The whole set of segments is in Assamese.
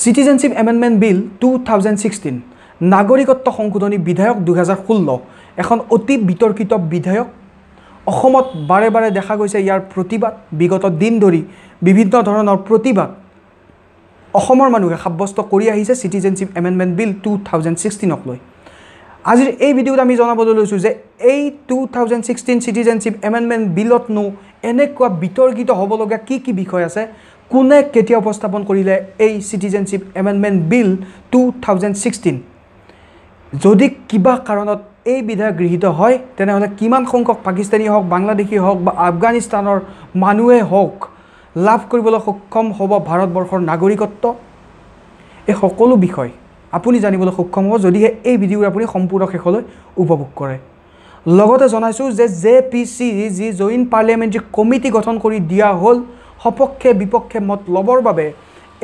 Citizenship Amendment Bill 2016 নাগৰিকত্ব সংশোধনী বিধেয়ক 2016 এখন অতি বিতৰ্কিত বিধেয়ক অসমত বাৰে বাৰে দেখা গৈছে ইয়াৰ প্ৰতিবাদ বিগত দিন ধৰি বিভিন্ন ধৰণৰ প্ৰতিবাদ অসমৰ মানুহে সাব্যস্ত কৰি আহিছে Citizenship Amendment Bill 2016 ক লৈ আজিৰ এই ভিডিঅ'ত আমি জনাবলৈ লৈছো যে এই 2016 Citizenship Amendment Billত নো এনেকুৱা বিতৰ্কিত হ'বলগা কি বিষয় আছে কোনে কেতিয়া উপস্থাপন কৰিলে এই Citizenship Amendment Bill 2016 যদি কিবা কাৰণত এই বিধেয়ক গৃহীত হয় তেনেহলে কিমান সংখ্যক পাকিস্তানী হওক বাংলাদেশী হওক বা আফগানিস্তানৰ মানুহে হওক লাভ কৰিবলৈ সক্ষম হ'ব ভাৰতবৰ্ষৰ নাগৰিকত্ব এই সকলো বিষয় আপুনি জানিবলৈ সক্ষম হ'ব যদি এই ভিডিঅ'ৰ আপুনি সম্পূৰ্ণ শেষলৈ উপভোগ কৰে লগতে জনাইছো যে জেপিসি যি জইন্ট পাৰ্লিয়ামেণ্টাৰী কমিটি গঠন কৰি দিয়া হ'ল সপক্ষে বিপক্ষে মত লবৰ বাবে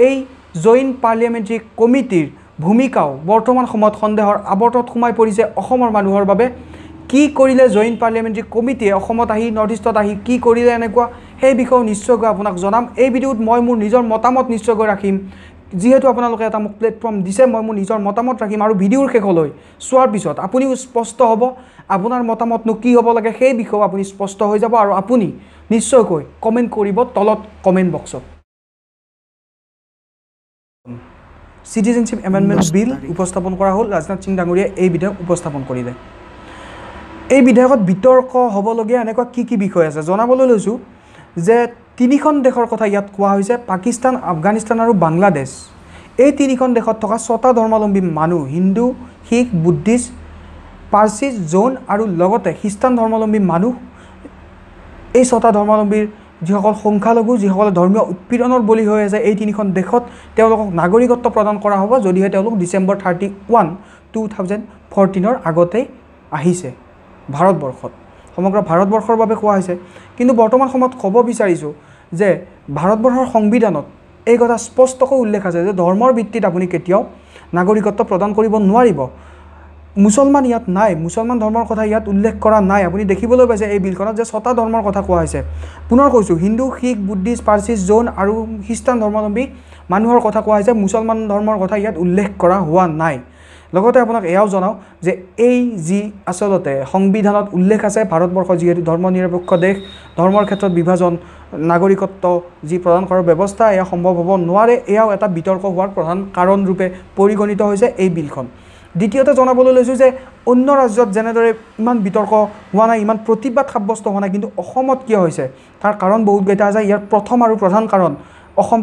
এই জইন্ট পাৰ্লিয়ামেণ্টাৰী কমিটিৰ ভূমিকাও বৰ্তমান সময়ত সন্দেহৰ আৱৰ্তত সোমাই পৰিছে অসমৰ মানুহৰ বাবে কি কৰিলে জইন্ট পাৰ্লিয়ামেণ্টাৰী কমিটিয়ে অসমত আহি নৰ্থ ইষ্টত আহি কি কৰিলে এনেকুৱা সেই বিষয়ে নিশ্চয়কৈ আপোনাক জনাম এই ভিডিঅ'ত মই মোৰ নিজৰ মতামত নিশ্চয়কৈ ৰাখিম যেহেতু আপোনালোকে এটা মোক প্লেটফৰ্ম দিছে মই মোৰ নিজৰ মতামত ৰাখিম আৰু ভিডিঅ'ৰ শেষলৈ চোৱাৰ পিছত আপুনিও স্পষ্ট হ'ব আপোনাৰ মতামতনো কি হ'ব লাগে সেই বিষয়ে আপুনি স্পষ্ট হৈ যাব আৰু আপুনি নিশ্চয়কৈ কমেন্ট কৰিব তলত কমেন্ট বক্সত Citizenship Amendment Bill উপস্থাপন কৰা হ'ল ৰাজনাথ সিং ডাঙৰীয়াই এই বিধেয়ক উপস্থাপন কৰিলে এই বিধেয়কত বিতৰ্ক হ'বলগীয়া এনেকুৱা কি বিষয় আছে জনাবলৈ লৈছো যে তিনিখন দেশৰ কথা ইয়াত কোৱা হৈছে পাকিস্তান আফগানিস্তান আৰু বাংলাদেশ এই তিনিখন দেশত থকা 6টা ধৰ্মাৱলম্বী মানুহ হিন্দু শিখ বুদ্ধিষ্ট পাৰ্চী জৈন আৰু লগতে খ্ৰীষ্টান ধৰ্মাৱলম্বী মানুহ এই 6টা ধৰ্মাৱলম্বীৰ যিসকল সংখ্যালঘু যিসকল ধৰ্মীয় উৎপীড়নৰ বলি হৈ আছে এই তিনিখন দেশত তেওঁলোকক নাগৰিকত্ব প্ৰদান কৰা হ'ব যদিহে তেওঁলোক ডিসেম্বৰ 31 2014 আগতে আহিছে ভাৰতবৰ্ষত সমগ্ৰ ভাৰতবৰ্ষৰ বাবে কোৱা হৈছে কিন্তু বৰ্তমান সময়ত ক'ব বিচাৰিছো যে ভাৰতবৰ্ষৰ সংবিধানত এই কথা স্পষ্টকৈ উল্লেখ আছে যে ধৰ্মৰ ভিত্তিত আপুনি কেতিয়াও নাগৰিকত্ব প্ৰদান কৰিব নোৱাৰিব মুছলমান ইয়াত নাই মুছলমান ধৰ্মৰ কথা ইয়াত উল্লেখ কৰা নাই আপুনি দেখিবলৈ পাইছে এই বিলখনত যে 6টা ধৰ্মৰ কথা কোৱা হৈছে পুনৰ কৈছো হিন্দু শিখ বুদ্ধিষ্ট পাৰ্চী জৈন আৰু খ্ৰীষ্টান ধৰ্মাৱলম্বী মানুহৰ কথা কোৱা হৈছে মুছলমান ধৰ্মৰ কথা ইয়াত উল্লেখ কৰা হোৱা নাই লগতে আপোনাক এয়াও জনাও যে এই যি আসলতে সংবিধানত উল্লেখ আছে ভাৰতবৰ্ষ যিহেতু ধৰ্ম নিৰপেক্ষ দেশ ধৰ্মৰ ক্ষেত্ৰত বিভাজন নাগৰিকত্ব যি প্ৰদান কৰাৰ ব্যৱস্থা এয়া সম্ভৱ হ'ব নোৱাৰে এয়াও এটা বিতৰ্ক হোৱাৰ প্ৰধান কাৰণ ৰূপে পৰিগণিত হৈছে এই বিলখন দ্বিতীয়তে জনাবলৈ লৈছো যে অন্য ৰাজ্যত যেনেদৰে ইমান বিতৰ্ক হোৱা নাই ইমান প্ৰতিবাদ সাব্যস্ত হোৱা নাই কিন্তু অসমত কি হৈছে তাৰ কাৰণ বহুত কেইটা আছে ইয়াৰ প্ৰথম আৰু প্ৰধান কাৰণ অসম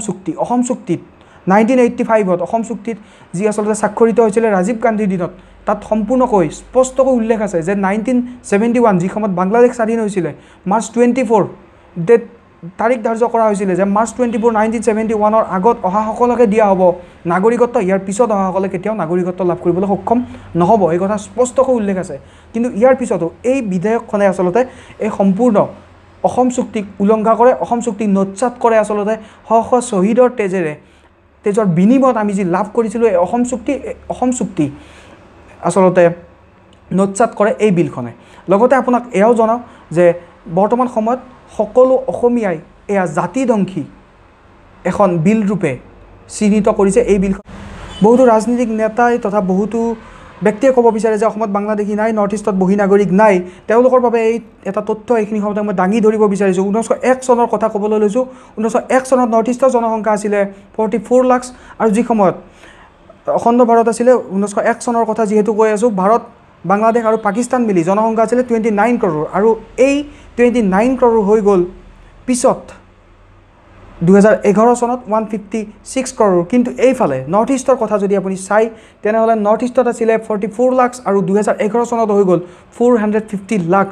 চুক্তিত 1985ত অসম চুক্তিত যি আসলতে স্বাক্ষৰিত হৈছিল ৰাজীৱ গান্ধীৰ দিনত তাত সম্পূৰ্ণকৈ স্পষ্টকৈ উল্লেখ আছে যে 1971 যি সময়ত বাংলাদেশ স্বাধীন হৈছিল মাৰ্চ 24 ডেট তাৰিখ ধাৰ্য কৰা হৈছিল যে মাৰ্চ 24 1971 ৰ আগত অহা সকলকে দিয়া হ'ব নাগৰিকত্ব ইয়াৰ পিছত অহা সকলে কেতিয়াও নাগৰিকত্ব লাভ কৰিবলৈ সক্ষম নহব এই কথা স্পষ্টকৈ উল্লেখ আছে কিন্তু ইয়াৰ পিছতো এই বিধেয়কখনে আসলতে এই সম্পূৰ্ণ অসম চুক্তিক উলংঘা কৰে অসম চুক্তিক নৎসাত কৰে আসলতে শ শহীদৰ তেজৰ বিনিময়ত আমি যি লাভ কৰিছিলো এই অসম চুক্তি আসলতে নৎসাত কৰে এই বিলখনে লগতে আপোনাক এয়াও জনাও যে বৰ্তমান সময়ত সকলো অসমীয়াই এয়া জাতিধ্বংসী এখন বিল ৰূপে চিহ্নিত কৰিছে এই বিলখন বহুতো ৰাজনৈতিক নেতাই তথা বহুতো ব্যক্তিয়ে ক'ব বিচাৰে যে অসমত বাংলাদেশী নাই নৰ্থ ইষ্টত বহি নাগৰিক নাই তেওঁলোকৰ বাবে এই এটা তথ্য এইখিনি সময়ত মই দাঙি ধৰিব বিচাৰিছোঁ 1901 চনৰ কথা ক'বলৈ লৈছোঁ 1901 চনত নৰ্থ ইষ্টৰ জনসংখ্যা আছিলে 44 লাখ আৰু যি সময়ত অখণ্ড ভাৰত আছিলে 1901 চনৰ কথা যিহেতু কৈ আছোঁ ভাৰত বাংলাদেশ আৰু পাকিস্তান মিলি জনসংখ্যা আছিলে 29 ক্ৰ'ৰ আৰু এই 29 ক্ৰ'ৰ হৈ গ'ল পিছত 2011 চনত 156 ক্ৰ'ৰ কিন্তু এইফালে নৰ্থ ইষ্টৰ কথা যদি আপুনি চাই তেনেহ'লে নৰ্থ ইষ্টত আছিলে 44 লাখ আৰু 2011 চনত হৈ গ'ল 450 লাখ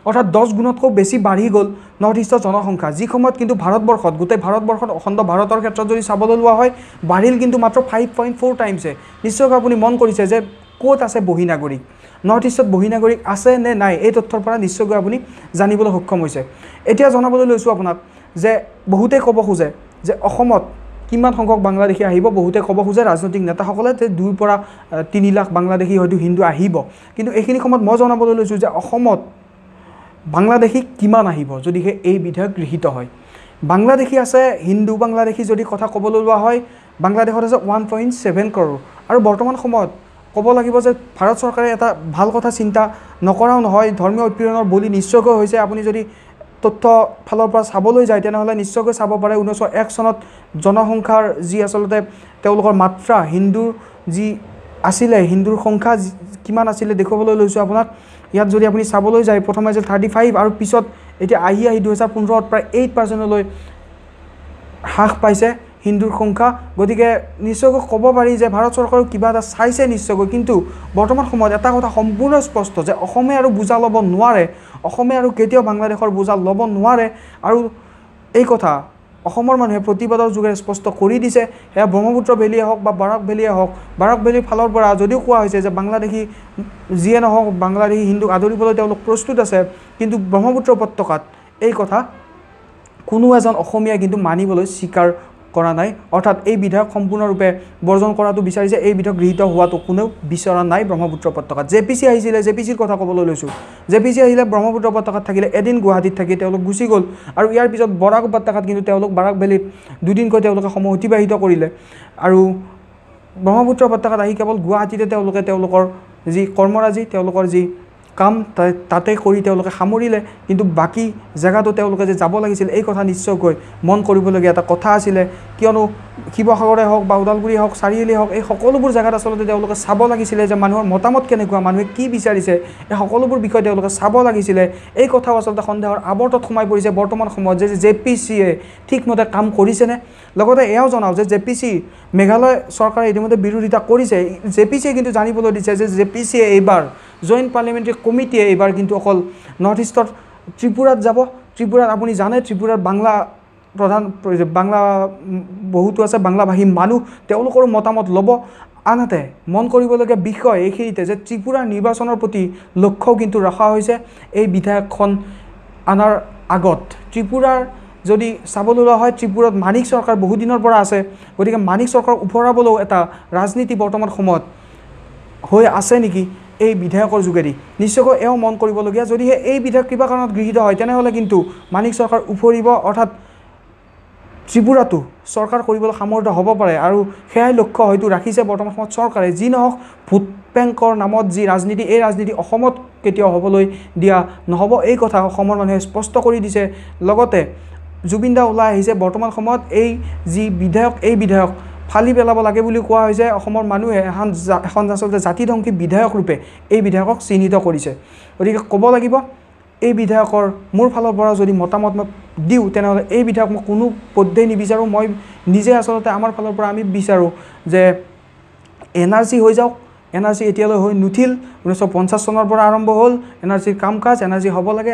অৰ্থাৎ 10 গুণতকৈ বেছি বাঢ়ি গ'ল নৰ্থ ইষ্টৰ জনসংখ্যা যি সময়ত কিন্তু ভাৰতবৰ্ষত গোটেই ভাৰতবৰ্ষত অখণ্ড ভাৰতৰ ক্ষেত্ৰত যদি চাবলৈ লোৱা হয় বাঢ়িল কিন্তু মাত্ৰ 5.4 টাইমছে নিশ্চয়কৈ আপুনি মন কৰিছে যে ক'ত আছে বহি নাগৰিক নৰ্থ ইষ্টত বহি নাগৰিক আছে নে নাই এই তথ্যৰ পৰা নিশ্চয়কৈ আপুনি জানিবলৈ সক্ষম হৈছে এতিয়া জনাবলৈ লৈছোঁ আপোনাক যে বহুতে ক'ব খোজে যে অসমত কিমান সংখ্যক বাংলাদেশী আহিব বহুতে ক'ব খোজে ৰাজনৈতিক নেতাসকলে যে 2 পৰা 3 লাখ বাংলাদেশী হয়তো হিন্দু আহিব কিন্তু এইখিনি সময়ত মই জনাবলৈ লৈছোঁ যে অসমত বাংলাদেশী কিমান আহিব যদিহে এই বিধেয়ক গৃহীত হয় বাংলাদেশী আছে হিন্দু বাংলাদেশী যদি কথা ক'বলৈ লোৱা হয় বাংলাদেশত আছে 1.7 কৰোৰ আৰু বৰ্তমান সময়ত ক'ব লাগিব যে ভাৰত চৰকাৰে এটা ভাল কথা চিন্তা নকৰাও নহয় ধৰ্মীয় উৎপীড়নৰ বলি নিশ্চয়কৈ হৈছে আপুনি যদি তথ্য ফালৰ পৰা চাবলৈ যায় তেনেহ'লে নিশ্চয়কৈ চাব পাৰে 1901 চনত জনসংখ্যাৰ যি আচলতে তেওঁলোকৰ মাত্ৰা হিন্দুৰ যি আছিলে হিন্দুৰ সংখ্যা কিমান আছিলে দেখুৱাবলৈ লৈছোঁ আপোনাক ইয়াত যদি আপুনি চাবলৈ যায় প্ৰথমে যে 35 আৰু পিছত এতিয়া আহি 2015ত প্ৰায় 8%লৈ হ্ৰাস পাইছে হিন্দুৰ সংখ্যা গতিকে নিশ্চয়কৈ ক'ব পাৰি যে ভাৰত চৰকাৰে কিবা এটা চাইছে নিশ্চয়কৈ কিন্তু বৰ্তমান সময়ত এটা কথা সম্পূৰ্ণ স্পষ্ট যে অসমে আৰু বুজা ল'ব নোৱাৰে অসমে আৰু কেতিয়াও বাংলাদেশৰ বুজা ল'ব নোৱাৰে আৰু এই কথা অসমৰ মানুহে প্ৰতিবাদৰ যোগেৰে স্পষ্ট কৰি দিছে এয়া ব্ৰহ্মপুত্ৰ ভেলীয়ে হওক বা বাৰাক ভেলীয়ে হওক বাৰাক ভেলীৰ ফালৰ পৰা যদিও কোৱা হৈছে যে বাংলাদেশী যিয়ে নহওক বাংলাদেশী হিন্দুক আদৰিবলৈ তেওঁলোক প্ৰস্তুত আছে কিন্তু ব্ৰহ্মপুত্ৰ উপত্যকাত এই কথা কোনো এজন অসমীয়াই কিন্তু মানিবলৈ স্বীকাৰ কৰা নাই অৰ্থাৎ এই বিধায়ক সম্পূৰ্ণৰূপে বৰ্জন কৰাটো বিচাৰিছে এই বিধায়ক গৃহীত হোৱাটো কোনেও বিচৰা নাই ব্ৰহ্মপুত্ৰ উপত্যকাত জেপিচি আহিছিলে জেপিচিৰ কথা ক'বলৈ লৈছোঁ জেপিচি আহিলে ব্ৰহ্মপুত্ৰ উপত্যকাত থাকিলে এদিন গুৱাহাটীত থাকি তেওঁলোক গুচি গ'ল আৰু ইয়াৰ পিছত বৰাক উপত্যকাত কিন্তু তেওঁলোক বাৰাক ভেলীত দুদিনকৈ তেওঁলোকে সময় অতিবাহিত কৰিলে আৰু ব্ৰহ্মপুত্ৰ উপত্যকাত আহি কেৱল গুৱাহাটীতে তেওঁলোকে তেওঁলোকৰ যি কৰ্মৰাজি তেওঁলোকৰ যি কাম তাতে কৰি তেওঁলোকে সামৰিলে কিন্তু বাকী জেগাটো তেওঁলোকে যে যাব লাগিছিল এই কথা নিশ্চয়কৈ মন কৰিবলগীয়া এটা কথা আছিলে কিয়নো শিৱসাগৰে হওক বা ওদালগুৰি হওক চাৰিআলি হওক এই সকলোবোৰ জেগাত আচলতে তেওঁলোকে চাব লাগিছিলে যে মানুহৰ মতামত কেনেকুৱা মানুহে কি বিচাৰিছে এই সকলোবোৰ বিষয় তেওঁলোকে চাব লাগিছিলে এই কথাও আচলতে সন্দেহৰ আৱৰ্তত সোমাই পৰিছে বৰ্তমান সময়ত যে জেপিচিয়ে ঠিকমতে কাম কৰিছেনে লগতে এয়াও জনাওঁ যে জেপিচি মেঘালয় চৰকাৰে ইতিমধ্যে বিৰোধিতা কৰিছে জেপিচিয়ে কিন্তু জানিবলৈ দিছে যে জেপিচিয়ে এইবাৰ জইণ্ট পাৰ্লিয়ামেণ্টাৰী কমিটিয়ে এইবাৰ কিন্তু অকল নৰ্থ ইষ্টৰ ত্ৰিপুৰাত যাব ত্ৰিপুৰাত আপুনি জানে ত্ৰিপুৰাৰ বাংলা বহুতো আছে বাংলাভাষী মানুহ তেওঁলোকৰো মতামত ল'ব আনহাতে মন কৰিবলগীয়া বিষয় এইখিনিতে যে ত্ৰিপুৰাৰ নিৰ্বাচনৰ প্ৰতি লক্ষ্যও কিন্তু ৰখা হৈছে এই বিধায়কখন আনাৰ আগত ত্ৰিপুৰাৰ যদি চাবলৈ লোৱা হয় ত্ৰিপুৰাত মানিক চৰকাৰ বহুদিনৰ পৰা আছে গতিকে মানিক চৰকাৰ ওফৰাবলৈও এটা ৰাজনীতি বৰ্তমান সময়ত হৈ আছে নেকি এই বিধায়কৰ যোগেদি নিশ্চয়কৈ এও মন কৰিবলগীয়া যদিহে এই বিধায়ক কিবা কাৰণত গৃহীত হয় তেনেহ'লে কিন্তু মানিক চৰকাৰ উফৰিব অৰ্থাৎ ত্ৰিপুৰাটো চৰকাৰ কৰিবলৈ সামৰ্থ্য হ'ব পাৰে আৰু সেয়াই লক্ষ্য হয়তো ৰাখিছে বৰ্তমান সময়ত চৰকাৰে যি নহওক ভোট বেংকৰ নামত যি ৰাজনীতি এই ৰাজনীতি অসমত কেতিয়াও হ'বলৈ দিয়া নহ'ব এই কথা অসমৰ মানুহে স্পষ্ট কৰি দিছে লগতে জুবিন দা ওলাই আহিছে বৰ্তমান সময়ত এই যি বিধায়ক এই বিধায়ক ফালি পেলাব লাগে বুলি কোৱা হৈছে অসমৰ মানুহে এখন আচলতে জাতিধ্বংসী বিধায়ক ৰূপে এই বিধায়কক চিহ্নিত কৰিছে গতিকে ক'ব লাগিব এই বিধায়কৰ মোৰ ফালৰ পৰা যদি মতামত মই দিওঁ তেনেহ'লে এই বিধায়ক মই কোনো পধ্যেই নিবিচাৰোঁ মই নিজে আচলতে আমাৰ ফালৰ পৰা আমি বিচাৰোঁ যে এনআৰচি হৈ যাওক এনআৰচি এতিয়ালৈ হৈ নুঠিল 1950 চনৰ পৰা আৰম্ভ হ'ল এনআৰচিৰ কাম কাজ এনআৰচি হ'ব লাগে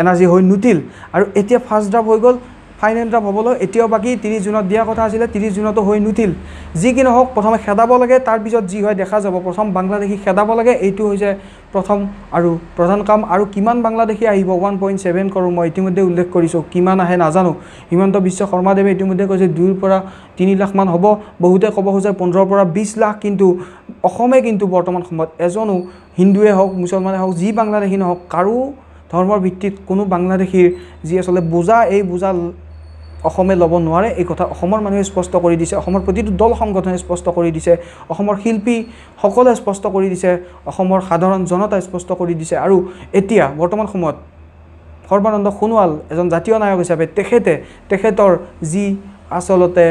এনআৰচি হৈ নুঠিল আৰু এতিয়া ফাৰ্ষ্ট ড্ৰাফ্ট হৈ গ'ল ফাইনেল ড্ৰাফ্ট হ'বলৈ এতিয়াও বাকী 30 জুনত দিয়া কথা আছিলে 30 জুনতো হৈ নুঠিল যি কি নহওক প্ৰথমে খেদাব লাগে তাৰপিছত যি হয় দেখা যাব প্ৰথম বাংলাদেশী খেদাব লাগে এইটো হৈছে প্ৰথম আৰু প্ৰধান কাম আৰু কিমান বাংলাদেশী আহিব 1.7 কৰোৰ মই ইতিমধ্যে উল্লেখ কৰিছোঁ কিমান আহে নাজানো হিমন্ত বিশ্ব শৰ্মাদেৱে ইতিমধ্যে কৈছে 2 পৰা 3 লাখ মান হ'ব বহুতে ক'ব খোজে 15 পৰা 20 লাখ কিন্তু অসমে কিন্তু বৰ্তমান সময়ত এজনো হিন্দুৱে হওক মুছলমানে হওক যি বাংলাদেশী নহওক কাৰো ধৰ্মৰ ভিত্তিত কোনো বাংলাদেশীৰ যি আচলতে বোজা এই বোজা অসমে ল'ব নোৱাৰে এই কথা অসমৰ মানুহে স্পষ্ট কৰি দিছে অসমৰ প্ৰতিটো দল সংগঠনে স্পষ্ট কৰি দিছে অসমৰ শিল্পী সকলে স্পষ্ট কৰি দিছে অসমৰ সাধাৰণ জনতাই স্পষ্ট কৰি দিছে আৰু এতিয়া বৰ্তমান সময়ত সৰ্বানন্দ সোণোৱাল এজন জাতীয় নায়ক হিচাপে তেখেতৰ যি আচলতে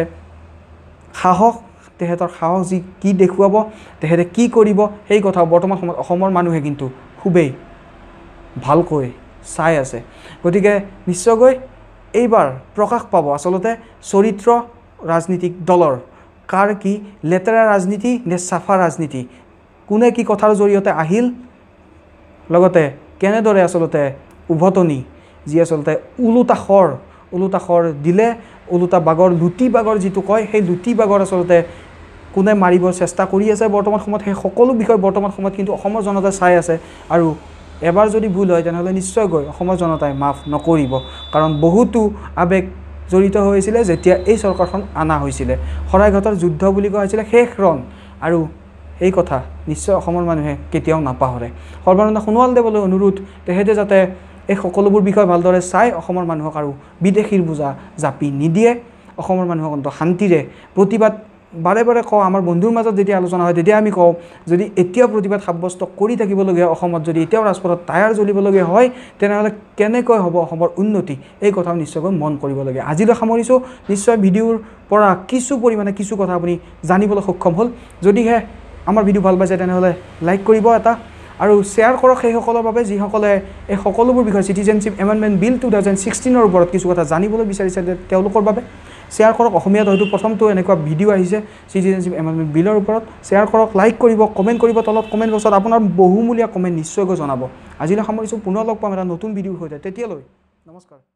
সাহস যি কি দেখুৱাব তেখেতে কি কৰিব সেই কথা বৰ্তমান সময়ত অসমৰ মানুহে কিন্তু খুবেই ভালকৈ চাই আছে গতিকে নিশ্চয়কৈ এইবাৰ প্ৰকাশ পাব আচলতে চৰিত্ৰ ৰাজনীতিক দলৰ কাৰ কি লেতেৰা ৰাজনীতি নে চাফা ৰাজনীতি কোনে কি কথাৰ জৰিয়তে আহিল লগতে কেনেদৰে আচলতে উভতনি যি আচলতে ওলোটা খৰ দিলে ওলোটা বাগৰ লুটি বাগৰ যিটো কয় সেই লুটি বাগৰ আচলতে কোনে মাৰিব চেষ্টা কৰি আছে বৰ্তমান সময়ত সেই সকলো বিষয় বৰ্তমান সময়ত কিন্তু অসমৰ জনতাই চাই আছে আৰু এবাৰ যদি ভুল হয় তেনেহ'লে নিশ্চয়কৈ অসমৰ জনতাই মাফ নকৰিব কাৰণ বহুতো আৱেগ জড়িত হৈছিলে যেতিয়া এই চৰকাৰখন আনা হৈছিলে শৰাইঘাটৰ যুদ্ধ বুলি কোৱা হৈছিলে শেষ ৰণ আৰু এই কথা নিশ্চয় অসমৰ মানুহে কেতিয়াও নাপাহৰে সৰ্বানন্দ সোণোৱালদেৱলৈ অনুৰোধ তেখেতে যাতে এই সকলোবোৰ বিষয় ভালদৰে চাই অসমৰ মানুহক আৰু বিদেশীৰ বোজা জাপি নিদিয়ে অসমৰ মানুহক অন্তত শান্তিৰে প্ৰতিবাদ বাৰে বাৰে কওঁ আমাৰ বন্ধুৰ মাজত যেতিয়া আলোচনা হয় তেতিয়া আমি কওঁ যদি এতিয়াও প্ৰতিবাদ সাব্যস্ত কৰি থাকিবলগীয়া অসমত যদি এতিয়াও ৰাজপথত টায়াৰ জ্বলিবলগীয়া হয় তেনেহ'লে কেনেকৈ হ'ব অসমৰ উন্নতি এই কথাও নিশ্চয়কৈ মন কৰিবলগীয়া আজিলৈ সামৰিছোঁ নিশ্চয় ভিডিঅ'ৰ পৰা কিছু পৰিমাণে কিছু কথা আপুনি জানিবলৈ সক্ষম হ'ল যদিহে আমাৰ ভিডিঅ' ভাল পাইছে তেনেহ'লে লাইক কৰিব এটা আৰু শ্বেয়াৰ কৰক সেইসকলৰ বাবে যিসকলে এই সকলোবোৰ বিষয় চিটিজেনশ্বিপ এমেণ্ডমেণ্ট বিল 2016ৰ ওপৰত কিছু কথা জানিবলৈ বিচাৰিছে তেওঁলোকৰ বাবে শ্বেয়াৰ কৰক অসমীয়াত হয়তো প্ৰথমটো এনেকুৱা ভিডিঅ' আহিছে চিটিজেনশ্বিপ এমেণ্ডমেণ্ট বিলৰ ওপৰত শ্বেয়াৰ কৰক লাইক কৰিব কমেণ্ট কৰিব তলত কমেণ্ট বক্সত আপোনাৰ বহুমূলীয়া কমেণ্ট নিশ্চয়কৈ জনাব আজিলৈ সামৰিছোঁ পুনৰ লগ পাম এটা নতুন ভিডিঅ'ৰ সৈতে তেতিয়ালৈ নমস্কাৰ